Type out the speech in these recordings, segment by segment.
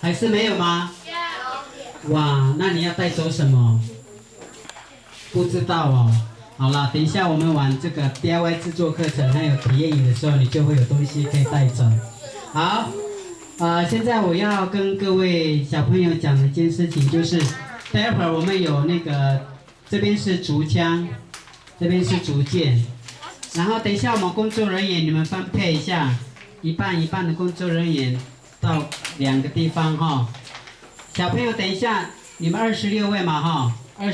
还是没有吗？哇，那你要带走什么？不知道哦。好了，等一下我们玩这个 DIY 制作课程还有体验营的时候，你就会有东西可以带走。好，现在我要跟各位小朋友讲的一件事情就是，待会儿我们有那个，这边是竹枪，这边是竹剑，然后等一下我们工作人员你们分配一下，一半一半的工作人员到2个地方哈。小朋友等一下，你们26位嘛哈，13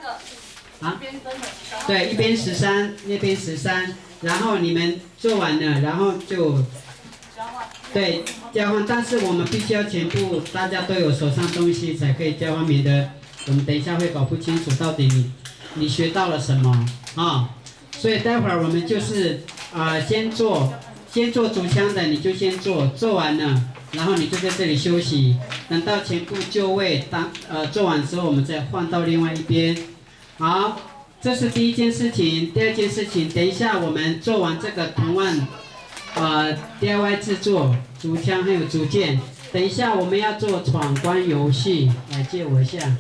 个。啊，对，一边13，那边13，然后你们做完了，然后就对交换，但是我们必须要全部大家都有手上东西才可以交换，免得我们等一下会搞不清楚到底你学到了什么啊。所以待会儿我们就是先做竹枪的你就先做完了，然后你就在这里休息，等到全部就位做完之后，我们再换到另外一边。好，这是第一件事情。第二件事情，等一下我们做完这个图案DIY 制作竹枪还有竹剑，等一下我们要做闯关游戏，来借我一下。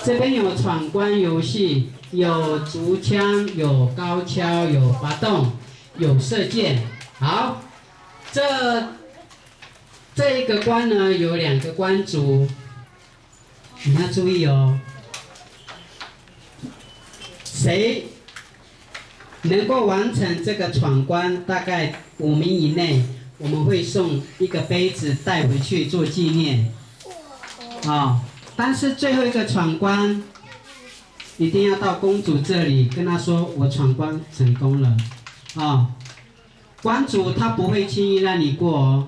这边有闯关游戏，有竹枪，有高跷，有滑动，有射箭。好，这一个关呢有2个关主，你要注意哦。谁能够完成这个闯关，大概5名以内，我们会送一个杯子带回去做纪念。但是最后一个闯关，一定要到公主这里跟她说我闯关成功了。关主他不会轻易让你过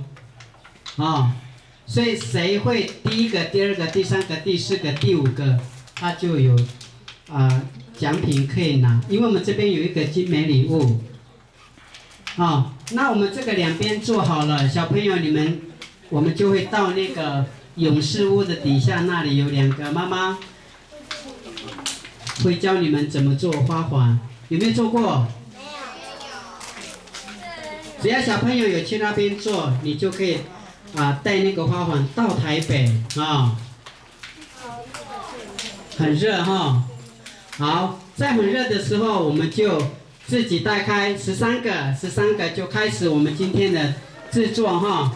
哦。所以谁会第1个、第2个、第3个、第4个、第5个，他就有奖品可以拿，因为我们这边有一个精美礼物。那我们这个2边做好了，小朋友我们就会到那个勇士屋的底下，那里有2个妈妈会教你们怎么做花环，有没有做过？没有。只要小朋友有去那边做，你就可以带那个花环到台北很热哈。好，在很热的时候，我们就自己带开13个就开始我们今天的制作哈。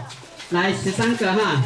来13个哈。